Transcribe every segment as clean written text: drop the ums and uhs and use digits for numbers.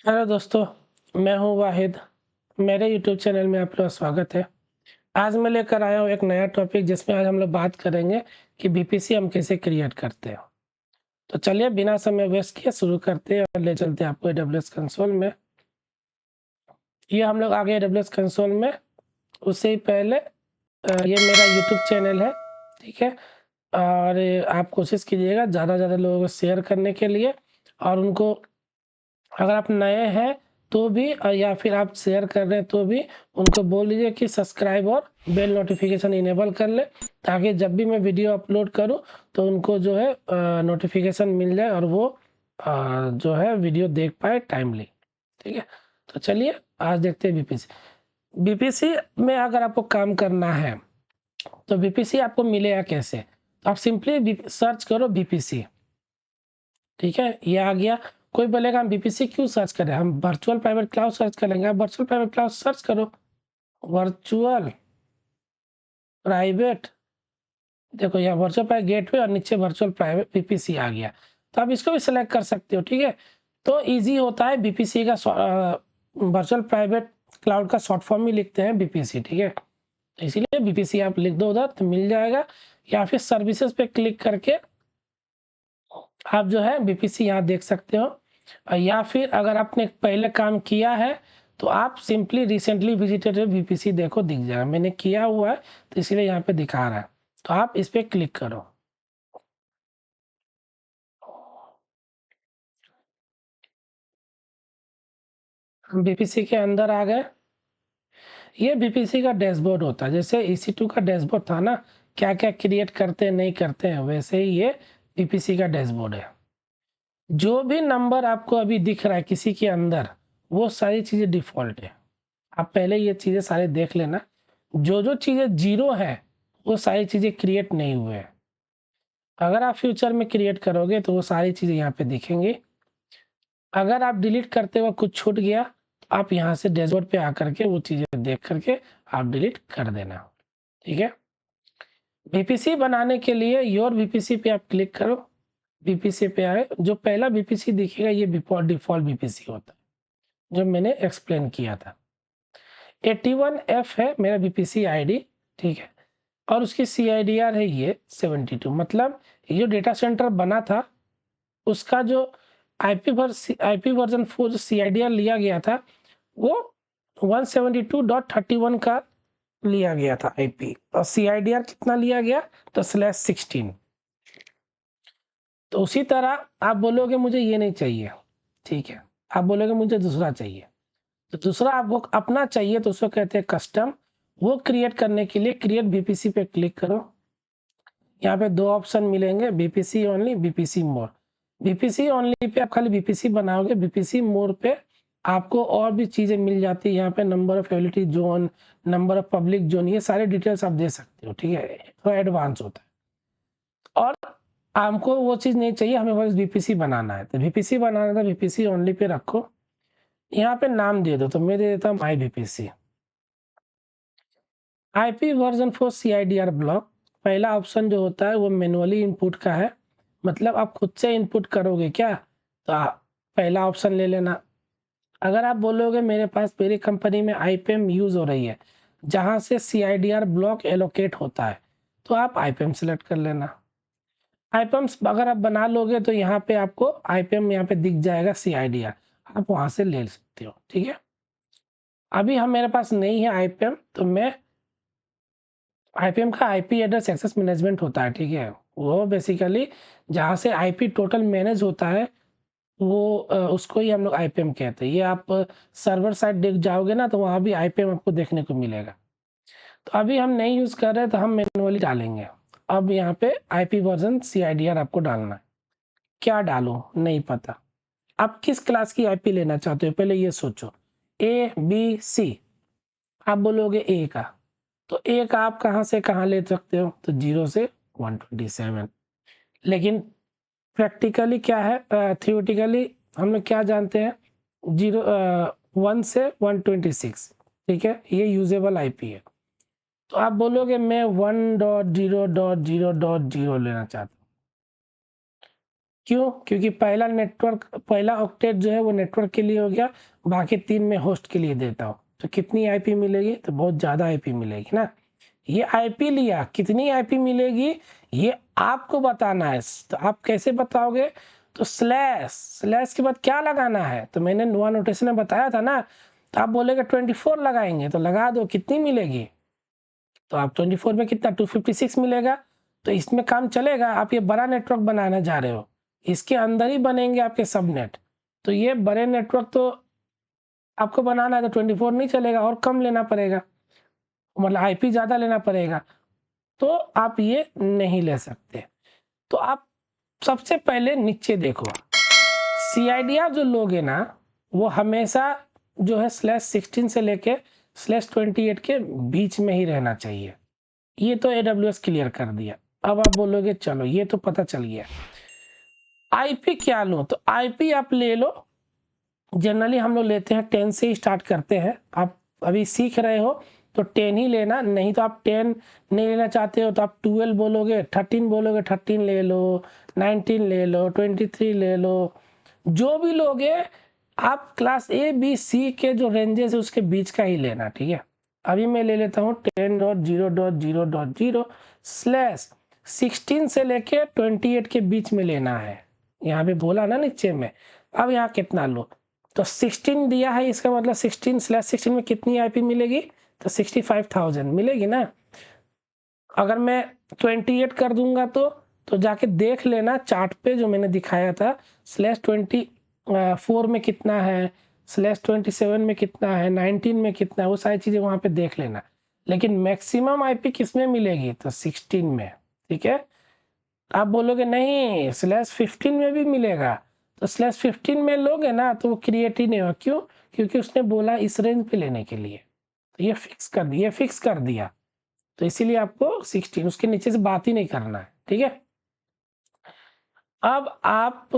Hello दोस्तों, मैं हूं वाहिद। मेरे यूट्यूब चैनल में आप लोग का स्वागत है। आज मैं लेकर आया हूं एक नया टॉपिक जिसमें आज हम लोग बात करेंगे कि बीपीसी हम कैसे क्रिएट करते हैं। तो चलिए बिना समय वेस्ट किए शुरू करते हैं और ले चलते हैं आपको एडब्ल्यूएस कंसोल में। ये हम लोग आ गए एडब्ल्यूएस कंसोल में। उससे ही पहले ये मेरा यूट्यूब चैनल है, ठीक है। और आप कोशिश कीजिएगा ज़्यादा से ज़्यादा लोगों को शेयर करने के लिए, और उनको अगर आप नए हैं तो भी या फिर आप शेयर कर रहे हैं तो भी उनको बोल दीजिए कि सब्सक्राइब और बेल नोटिफिकेशन इनेबल कर ले, ताकि जब भी मैं वीडियो अपलोड करूं तो उनको जो है नोटिफिकेशन मिल जाए और वो जो है वीडियो देख पाए टाइमली। ठीक है, तो चलिए आज देखते हैं बीपीसी। बीपीसी में अगर आपको काम करना है तो बीपीसी आपको मिलेगा कैसे। तो आप सिंपली सर्च करो बीपीसी, ठीक है, ये आ गया। कोई बोलेगा हम बीपीसी क्यों सर्च करें, हम वर्चुअल प्राइवेट क्लाउड सर्च करेंगे। आप वर्चुअल प्राइवेट क्लाउड सर्च करो, वर्चुअल प्राइवेट, देखो यहाँ वर्चुअल प्राइवेट गेटवे और नीचे वर्चुअल प्राइवेट बीपीसी आ गया। तो आप इसको भी सिलेक्ट कर सकते हो, ठीक है। तो इजी होता है बीपीसी का, वर्चुअल प्राइवेट क्लाउड का शॉर्ट फॉर्म ही लिखते हैं बीपीसी, ठीक है। तो इसीलिए बीपीसी आप लिख दो उधर तो मिल जाएगा, या फिर सर्विसेज पे क्लिक करके आप जो है बीपीसी यहाँ देख सकते हो। या फिर अगर आपने पहले काम किया है तो आप सिंपली रिसेंटली विजिटेड बीपीसी देखो, दिख जाएगा। मैंने किया हुआ है तो इसीलिए यहाँ पे दिखा रहा है, तो आप इस पर क्लिक करो। हम बीपीसी के अंदर आ गए। ये बीपीसी का डैशबोर्ड होता है, जैसे EC2 का डैशबोर्ड था ना, क्या क्या क्रिएट करते हैं नहीं करते हैं, वैसे ही ये बीपीसी का डैशबोर्ड है। जो भी नंबर आपको अभी दिख रहा है किसी के अंदर, वो सारी चीज़ें डिफ़ॉल्ट है। आप पहले ये चीज़ें सारे देख लेना। जो जो चीज़ें जीरो है वो सारी चीज़ें क्रिएट नहीं हुए हैं। अगर आप फ्यूचर में क्रिएट करोगे तो वो सारी चीज़ें यहाँ पे दिखेंगी। अगर आप डिलीट करते हुए कुछ छूट गया तो आप यहाँ से डैशबोर्ड पे आकर के वो चीज़ें देख करके आप डिलीट कर देना, ठीक है। बीपीसी बनाने के लिए योर बीपीसी पे आप क्लिक करो। बीपीसी पे आए, जो पहला बीपीसी दिखेगा ये डिफ़ॉल्ट बीपीसी होता है जो मैंने एक्सप्लेन किया था। 81F है मेरा बीपीसी आईडी, ठीक है। और उसकी CIDR है ये 72। मतलब ये जो डेटा सेंटर बना था उसका जो IP वर्जन 4 जो CIDR लिया गया था वो 172.31 का लिया गया था IP, और CIDR कितना लिया गया तो /16। तो उसी तरह आप बोलोगे मुझे ये नहीं चाहिए, ठीक है, आप बोलोगे मुझे दूसरा चाहिए, तो दूसरा आपको अपना चाहिए तो उसको कहते हैं कस्टम। वो क्रिएट करने के लिए क्रिएट बीपीसी पे क्लिक करो। यहाँ पे दो ऑप्शन मिलेंगे, बीपीसी ओनली, बीपीसी मोर। बीपीसी ओनली पे आप खाली बीपीसी बनाओगे, बीपीसी मोर पे आपको और भी चीज़ें मिल जाती है। यहाँ पे number of ability zone, number of public zone, ये सारे डिटेल्स आप दे सकते हो, ठीक है। तो एडवांस होता है। और हमको वो चीज़ नहीं चाहिए, हमें बस बीपीसी बनाना है। तो बीपीसी बनाना था, बीपीसी ओनली पे रखो। यहाँ पे नाम दे दो, तो मैं दे देता हूँ my VPC. IP version 4 CIDR block. पहला ऑप्शन जो होता है वो मैनुअली इनपुट का है, मतलब आप खुद से इनपुट करोगे क्या, तो आप पहला ऑप्शन ले लेना। अगर आप बोलोगे मेरे पास मेरी कंपनी में IPM यूज़ हो रही है जहाँ से CIDR ब्लॉक एलोकेट होता है, तो आप IPM सेलेक्ट कर लेना। IPM अगर आप बना लोगे तो यहाँ पे आपको IPM यहाँ पे दिख जाएगा CIDR, आप वहाँ से ले सकते हो, ठीक है। अभी हम मेरे पास नहीं है IPM, तो मैं IPM का IP एड्रेस एक्सेस मैनेजमेंट होता है, ठीक है। वो बेसिकली जहाँ से IP टोटल मैनेज होता है वो उसको ही हम लोग IPM कहते हैं। ये आप सर्वर साइड देख जाओगे ना तो वहाँ भी IPM आपको देखने को मिलेगा। तो अभी हम नहीं यूज़ कर रहे तो हम मैनुअली डालेंगे। अब यहाँ पे IP वर्जन CIDR आपको डालना है। क्या डालूँ नहीं पता। आप किस क्लास की IP लेना चाहते हो पहले ये सोचो। A B C, आप बोलोगे A का, तो A का आप कहाँ से कहाँ ले सकते हो, तो 0 से 127। लेकिन प्रैक्टिकली क्या है, थियोरेटिकली हम लोग क्या जानते हैं, 1 से 126, ठीक है, ये यूजेबल IP है। तो आप बोलोगे मैं 1.0.0.0 लेना चाहता हूँ, क्यों? क्योंकि पहला ऑक्टेट जो है वो नेटवर्क के लिए हो गया, बाकी 3 मैं होस्ट के लिए देता हूँ। तो कितनी आईपी मिलेगी? तो बहुत ज़्यादा आईपी मिलेगी ना। ये आईपी लिया, कितनी आईपी मिलेगी ये आपको बताना है। तो आप कैसे बताओगे? तो स्लैश के बाद क्या लगाना है? तो मैंने नुआ नोटेशन में बताया था ना। तो आप बोलेगे 24 लगाएंगे, तो लगा दो, कितनी मिलेगी? तो आप 24 में कितना 256 मिलेगा। तो इसमें काम चलेगा। आप ये बड़ा नेटवर्क बनाने जा रहे हो, इसके अंदर ही बनेंगे आपके सबनेट। तो ये बड़े नेटवर्क तो आपको बनाना है, तो 24 नहीं चलेगा, और कम लेना पड़ेगा, मतलब आईपी ज़्यादा लेना पड़ेगा। तो आप ये नहीं ले सकते। तो आप सबसे पहले नीचे देखो, सीआईडीआर जो लोगे ना, वो हमेशा जो है /16 से लेके /28 के बीच में ही रहना चाहिए। ये तो AWS क्लियर कर दिया। अब आप बोलोगे चलो ये तो पता चल गया, आईपी क्या लूँ? तो आईपी आप ले लो, जनरली हम लोग लेते हैं 10 से ही स्टार्ट करते हैं। आप अभी सीख रहे हो तो 10 ही लेना, नहीं तो आप 10 नहीं लेना चाहते हो तो आप 12 बोलोगे, 13 बोलोगे, 13 ले लो, 19 ले लो, 23 ले लो, जो भी लोगे आप क्लास ABC के जो रेंजेस है उसके बीच का ही लेना, ठीक है। अभी मैं ले लेता हूँ 10.0.0.0/16 से लेके 28 के बीच में लेना है। यहाँ पे बोला ना नीचे में। अब यहाँ कितना लो? तो 16 दिया है, इसका मतलब 16/16 में कितनी आईपी मिलेगी? तो 65,000 मिलेगी ना। अगर मैं 28 कर दूंगा तो जाके देख लेना चार्ट पे जो मैंने दिखाया था, /24 में कितना है, /27 में कितना है, 19 में कितना है, वो सारी चीज़ें वहाँ पे देख लेना। लेकिन मैक्सिमम आईपी किस में मिलेगी? तो 16 में, ठीक है। आप बोलोगे नहीं /15 में भी मिलेगा, तो /15 में लोगे ना तो वो क्रिएट ही नहीं होगा। क्यों? क्योंकि उसने बोला इस रेंज पे लेने के लिए, तो ये फिक्स कर दिया। तो इसीलिए आपको 16, उसके नीचे से बात ही नहीं करना है, ठीक है। अब आप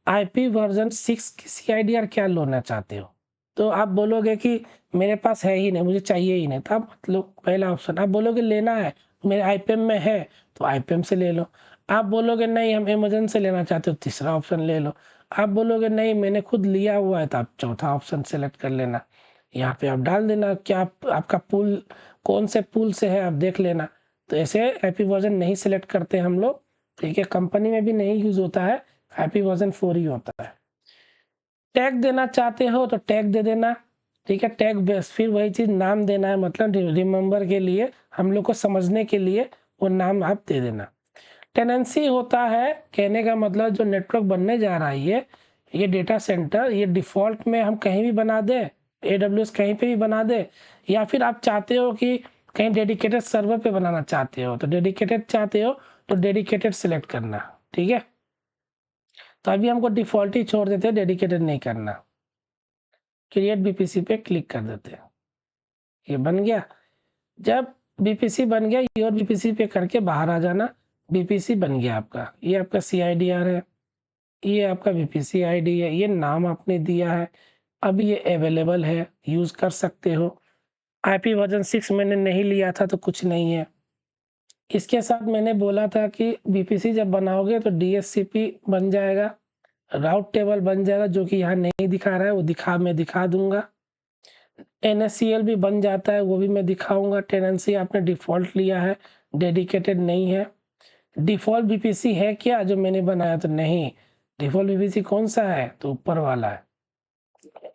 आईपी वर्जन 6 की सीआईडीआर क्या लेना चाहते हो? तो आप बोलोगे कि मेरे पास है ही नहीं, मुझे चाहिए ही नहीं, तो आप मतलब पहला ऑप्शन आप बोलोगे लेना है, मेरे आईपीएम में है तो आईपीएम से ले लो। आप बोलोगे नहीं हम अमेज़न से लेना चाहते हो, तीसरा ऑप्शन ले लो। आप बोलोगे नहीं मैंने खुद लिया हुआ है, तो आप चौथा ऑप्शन सेलेक्ट कर लेना। यहाँ पे आप डाल देना क्या आपका पूल कौन से पूल से है, आप देख लेना। तो ऐसे आईपी वर्जन नहीं सेलेक्ट करते हम लोग, ठीक है। कंपनी में भी नहीं यूज़ होता है, आईपी वर्जन 4 ही होता है। टैग देना चाहते हो तो टैग दे देना, ठीक है। टैग बेस फिर वही चीज़ नाम देना है, मतलब रिमेंबर के लिए, हम लोग को समझने के लिए वो नाम आप दे देना। टेनेंसी होता है, कहने का मतलब जो नेटवर्क बनने जा रहा है ये डेटा सेंटर, ये डिफ़ॉल्ट में हम कहीं भी बना दें, AWS कहीं पे भी बना दे, या फिर आप चाहते हो कि कहीं डेडिकेटेड सर्वर पे बनाना चाहते हो, तो डेडिकेटेड चाहते हो तो डेडिकेटेड सेलेक्ट करना, ठीक है। तो अभी हमको डिफ़ॉल्ट ही छोड़ देते हैं, डेडिकेटेड नहीं करना। क्रिएट बीपीसी पे क्लिक कर देते हैं, ये बन गया। जब बीपीसी बन गया, योर बीपीसी पे करके बाहर आ जाना, बीपीसी बन गया आपका। ये आपका सीआईडीआर है, ये आपका बीपीसी आईडी है, ये नाम आपने दिया है। अब ये अवेलेबल है, यूज़ कर सकते हो। आईपी वर्जन 6 मैंने नहीं लिया था तो कुछ नहीं है। इसके साथ मैंने बोला था कि बीपीसी जब बनाओगे तो डीएचसीपी बन जाएगा, राउट टेबल बन जाएगा, जो कि यहाँ नहीं दिखा रहा है, वो मैं दिखा दूँगा। NSCL भी बन जाता है, वो भी मैं दिखाऊँगा। टेनेंसी आपने डिफ़ॉल्ट लिया है, डेडिकेटेड नहीं है। डिफ़ॉल्ट बीपीसी है क्या जो मैंने बनाया? तो नहीं। डिफ़ॉल्ट बीपीसी कौन-सा है? तो ऊपर वाला है।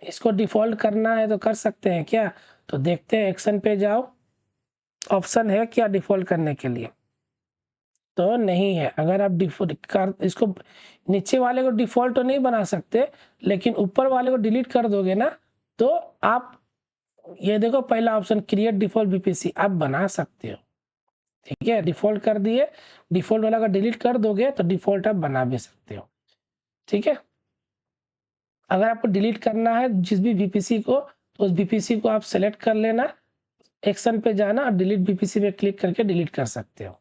इसको डिफ़ॉल्ट करना है तो कर सकते हैं क्या? तो देखते हैं, एक्शन पे जाओ, ऑप्शन है क्या डिफ़ॉल्ट करने के लिए? तो नहीं है। अगर आप डिफ़ॉल्ट कर इसको नीचे वाले को डिफ़ॉल्ट तो नहीं बना सकते, लेकिन ऊपर वाले को डिलीट कर दोगे ना, तो आप ये देखो पहला ऑप्शन क्रिएट डिफ़ॉल्ट बीपीसी आप बना सकते हो, ठीक है। डिफ़ॉल्ट कर दिए, डिफ़ॉल्ट वाला का डिलीट कर दोगे तो डिफ़ॉल्ट आप बना भी सकते हो, ठीक है। अगर आपको डिलीट करना है जिस भी बीपीसी को, तो उस बीपीसी को आप सेलेक्ट कर लेना, एक्शन पे जाना और डिलीट बीपीसी पे क्लिक करके डिलीट कर सकते हो।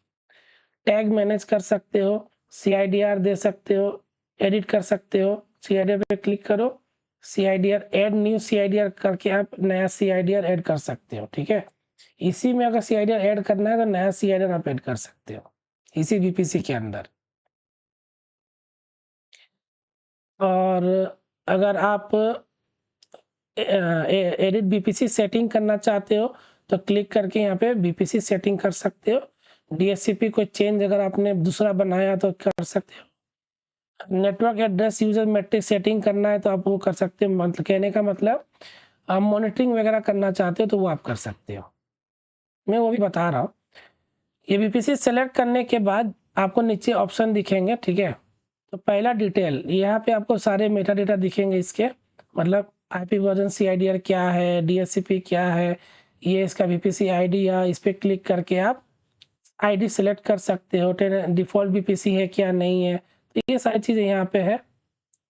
टैग मैनेज कर सकते हो, सीआईडीआर दे सकते हो, एडिट कर सकते हो। सीआईडीआर पे क्लिक करो, सीआईडीआर ऐड न्यू सीआईडीआर करके आप नया सीआईडीआर ऐड कर सकते हो, ठीक है। इसी में अगर सीआईडीआर ऐड करना है तो नया सीआईडीआर आप ऐड कर सकते हो, इसी बीपीसी के अंदर। और अगर आप एडिट बीपीसी सेटिंग करना चाहते हो तो क्लिक करके यहाँ पे बीपीसी सेटिंग कर सकते हो। डीएचसीपी कोई चेंज अगर आपने दूसरा बनाया तो कर सकते हो। Network address user matrix setting करना है तो आप वो कर सकते हो। मतलब कहने का मतलब आप मॉनिटरिंग वगैरह करना चाहते हो तो वो आप कर सकते हो। मैं वो भी बता रहा हूँ। ये बीपीसी सेलेक्ट करने के बाद आपको नीचे ऑप्शन दिखेंगे, ठीक है। तो पहला डिटेल, यहाँ पे आपको सारे मेटा डेटा दिखेंगे इसके, मतलब आईपी वर्जन, सीआईडीआर क्या है, डीएचसीपी क्या है, ये इसका बीपीसी आईडी, या इस पर क्लिक करके आप आईडी सेलेक्ट कर सकते हो। डिफ़ॉल्ट बीपीसी है क्या नहीं है, तो ये सारी चीज़ें यहाँ पे है।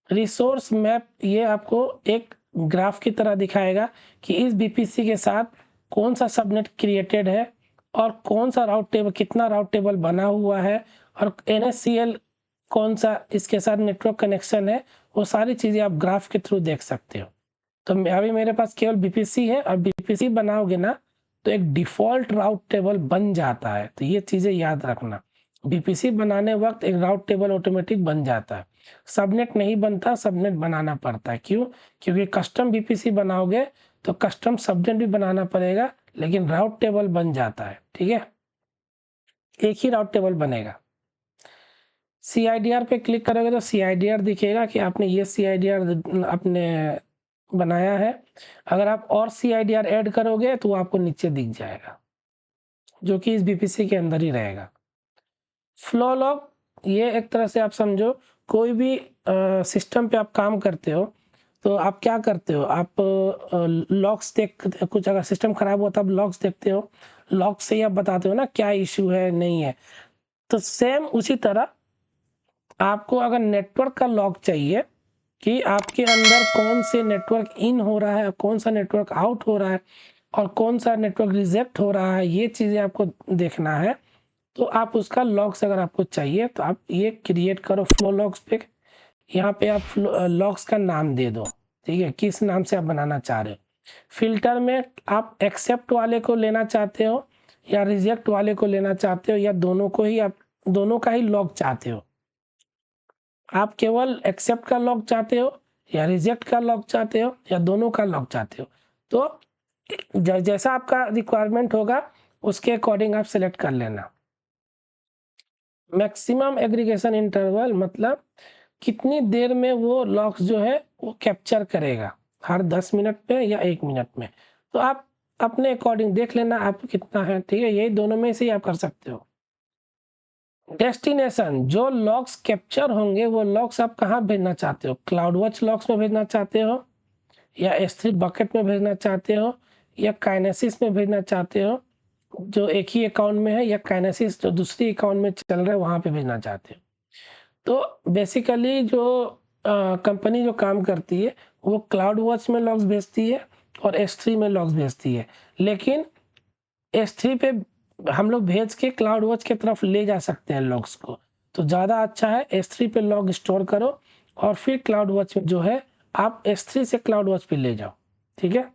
रिसोर्स मैप, ये आपको एक ग्राफ की तरह दिखाएगा कि इस बीपीसी के साथ कौन सा सबनेट क्रिएटेड है और कौन सा राउट टेबल, कितना राउट टेबल बना हुआ है, और एनएससीएल कौन सा इसके साथ नेटवर्क कनेक्शन है। वो सारी चीज़ें आप ग्राफ के थ्रू देख सकते हो। तो अभी मेरे पास केवल बीपीसी है, और बीपीसी बनाओगे ना तो एक डिफ़ॉल्ट राउट टेबल बन जाता है। तो ये चीज़ें याद रखना, बीपीसी बनाने वक्त एक राउट टेबल ऑटोमेटिक बन जाता है। सबनेट नहीं बनता, सबनेट बनाना पड़ता है। क्यों? क्योंकि कस्टम बीपीसी बनाओगे तो कस्टम सबनेट भी बनाना पड़ेगा, लेकिन राउट टेबल बन जाता है, ठीक है। एक ही राउट टेबल बनेगा। सीआईडीआर पे क्लिक करोगे तो सीआईडीआर दिखेगा कि आपने ये सीआईडीआर आपने बनाया है। अगर आप और सीआईडीआर ऐड करोगे तो वो आपको नीचे दिख जाएगा, जो कि इस बीपीसी के अंदर ही रहेगा। फ्लो लॉग, ये एक तरह से आप समझो, कोई भी सिस्टम पे आप काम करते हो तो आप क्या करते हो, आप लॉग्स देख, कुछ अगर सिस्टम खराब हुआ तो आप लॉग्स देखते हो, लॉग से ही आप बताते हो ना क्या इश्यू है नहीं है। तो सेम उसी तरह आपको अगर नेटवर्क का लॉग चाहिए कि आपके अंदर कौन से नेटवर्क इन हो रहा है, कौन सा नेटवर्क आउट हो रहा है, और कौन सा नेटवर्क रिजेक्ट हो रहा है, ये चीज़ें आपको देखना है। तो आप उसका लॉग्स अगर आपको चाहिए तो आप ये क्रिएट करो फ्लो लॉग्स पे। यहाँ पे आप लॉग्स का नाम दे दो, ठीक है, किस नाम से आप बनाना चाह रहे हो। फिल्टर में आप एक्सेप्ट वाले को लेना चाहते हो या रिजेक्ट वाले को लेना चाहते हो, या दोनों को ही, आप दोनों का ही लॉग चाहते हो। आप केवल एक्सेप्ट का लॉग चाहते हो या रिजेक्ट का लॉग चाहते हो या दोनों का लॉग चाहते हो। तो जैसा आपका रिक्वायरमेंट होगा उसके अकॉर्डिंग आप सेलेक्ट कर लेना। मैक्सिमम एग्रीगेशन इंटरवल मतलब कितनी देर में वो लॉग्स जो है वो कैप्चर करेगा, हर 10 मिनट पे या 1 मिनट में। तो आप अपने अकॉर्डिंग देख लेना आप कितना है, ठीक है। यही दोनों में से ही आप कर सकते हो। डेस्टिनेशन, जो लॉग्स कैप्चर होंगे वो लॉग्स आप कहाँ भेजना चाहते हो, क्लाउड वॉच लॉग्स में भेजना चाहते हो, या S3 बकेट में भेजना चाहते हो, या काइनेसिस में भेजना चाहते हो जो एक ही अकाउंट में है, या काइनेसिस जो दूसरी अकाउंट में चल रहा है वहाँ पे भेजना चाहते हो। तो बेसिकली जो कंपनी जो काम करती है वो क्लाउड वॉच में लॉग्स भेजती है और S3 में लॉग्स भेजती है, लेकिन S3 पे हम लोग भेज के क्लाउड वॉच की तरफ ले जा सकते हैं लॉग्स को। तो ज़्यादा अच्छा है S3 पे लॉग स्टोर करो और फिर क्लाउड वॉच में जो है आप S3 से क्लाउड वॉच पे ले जाओ, ठीक है।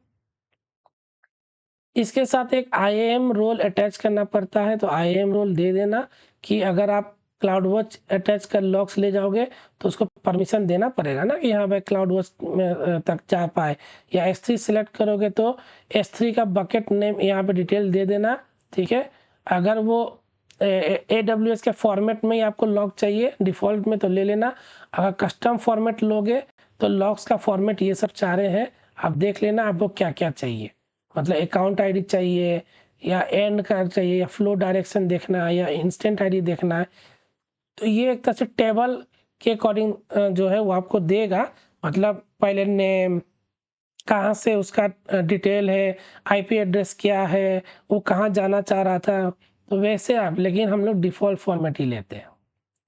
इसके साथ एक IAM रोल अटैच करना पड़ता है, तो IAM रोल दे देना कि अगर आप क्लाउड वॉच अटैच कर लॉग्स ले जाओगे तो उसको परमिशन देना पड़ेगा ना कि हाँ भाई क्लाउड वॉच में तक जा पाए। या S3 सेलेक्ट करोगे तो S3 का बकेट नेम यहाँ पे डिटेल दे देना, ठीक है। अगर वो AWS के फॉर्मेट में ही आपको लॉग चाहिए डिफ़ॉल्ट में तो ले लेना। अगर कस्टम फॉर्मेट लोगे तो लॉग्स का फॉर्मेट ये सब चाह रहे हैं, आप देख लेना आपको क्या क्या चाहिए। मतलब अकाउंट आईडी चाहिए या एंड का चाहिए या फ्लो डायरेक्शन देखना है या इंस्टेंट आईडी देखना है। तो ये एक तरह से टेबल के अकॉर्डिंग जो है वो आपको देगा। मतलब पहले नेम, कहाँ से उसका डिटेल है, आईपी एड्रेस क्या है, वो कहाँ जाना चाह रहा था, तो वैसे आप, लेकिन हम लोग डिफ़ॉल्ट फॉर्मेट ही लेते हैं,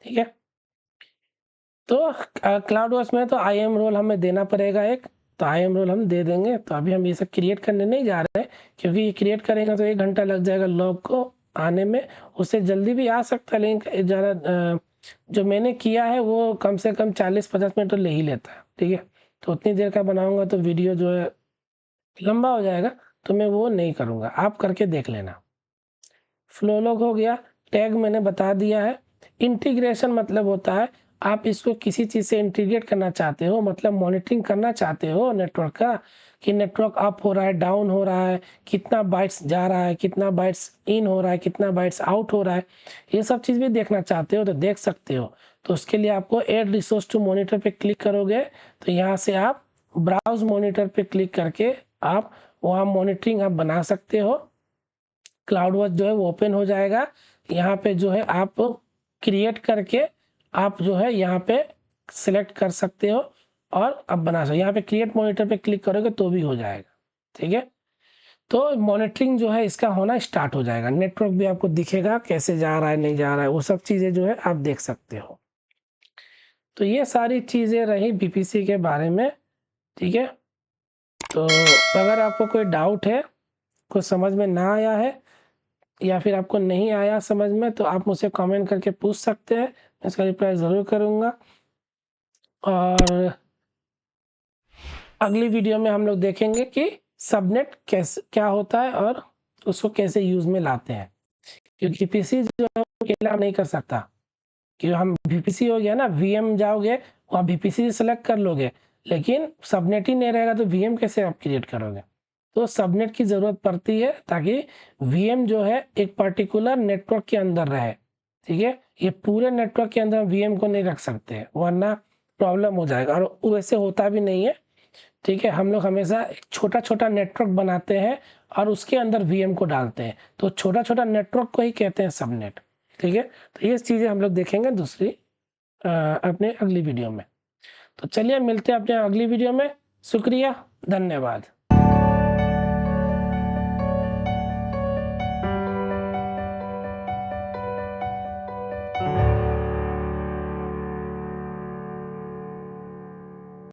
ठीक है। तो क्लाउड वॉच में तो IAM रोल हमें देना पड़ेगा एक, तो IAM रोल हम दे देंगे। तो अभी हम ये सब क्रिएट करने नहीं जा रहे हैं क्योंकि ये क्रिएट करेंगे तो 1 घंटा लग जाएगा लॉग को आने में। उससे जल्दी भी आ सकता है लेकिन ज़्यादा जो मैंने किया है वो कम से कम 40-50 मिनट तो ले ही लेता है, ठीक है। तो उतनी देर का बनाऊँगा तो वीडियो जो है लंबा हो जाएगा, तो मैं वो नहीं करूँगा, आप करके देख लेना। फ्लो लॉग हो गया, टैग मैंने बता दिया है। इंटीग्रेशन मतलब होता है आप इसको किसी चीज़ से इंटीग्रेट करना चाहते हो, मतलब मॉनिटरिंग करना चाहते हो नेटवर्क का, कि नेटवर्क अप हो रहा है, डाउन हो रहा है, कितना बाइट्स जा रहा है, कितना बाइट्स इन हो रहा है, कितना बाइट्स आउट हो रहा है, ये सब चीज़ भी देखना चाहते हो तो देख सकते हो। तो उसके लिए आपको ऐड रिसोर्स टू मॉनिटर पे क्लिक करोगे तो यहाँ से आप ब्राउज मॉनिटर पे क्लिक करके आप वहाँ मॉनिटरिंग आप बना सकते हो। क्लाउड वॉच जो है वो ओपन हो जाएगा। यहाँ पे जो है आप क्रिएट करके आप जो है यहाँ पे सिलेक्ट कर सकते हो और अब बना सकते हो। यहाँ पे क्रिएट मॉनिटर पे क्लिक करोगे तो भी हो जाएगा, ठीक है। तो मॉनिटरिंग जो है इसका होना स्टार्ट हो जाएगा, नेटवर्क भी आपको दिखेगा कैसे जा रहा है नहीं जा रहा है, वो सब चीज़ें जो है आप देख सकते हो। तो ये सारी चीज़ें रही बीपीसी के बारे में, ठीक है। तो अगर आपको कोई डाउट है, कुछ समझ में ना आया है या फिर आपको नहीं आया समझ में, तो आप मुझसे कमेंट करके पूछ सकते हैं, मैं इसका रिप्लाई ज़रूर करूँगा। और अगली वीडियो में हम लोग देखेंगे कि सबनेट कैसे क्या होता है और उसको कैसे यूज़ में लाते हैं, क्योंकि पीसी जो है अकेला नहीं कर सकता। कि हम वीपीसी हो गया ना, वीएम जाओगे वहाँ वीपीसी सेलेक्ट कर लोगे, लेकिन सबनेट ही नहीं रहेगा तो वीएम कैसे आप क्रिएट करोगे। तो सबनेट की ज़रूरत पड़ती है ताकि वीएम जो है एक पर्टिकुलर नेटवर्क के अंदर रहे, ठीक है। ये पूरे नेटवर्क के अंदर वीएम को नहीं रख सकते वरना प्रॉब्लम हो जाएगा, और वैसे होता भी नहीं है, ठीक है। हम लोग हमेशा एक छोटा-छोटा नेटवर्क बनाते हैं और उसके अंदर वीएम को डालते हैं, तो छोटा-छोटा नेटवर्क को ही कहते हैं सबनेट, ठीक है। तो ये चीज़ें हम लोग देखेंगे दूसरी अपने अगली वीडियो में। तो चलिए मिलते हैं अपने अगली वीडियो में। शुक्रिया, धन्यवाद।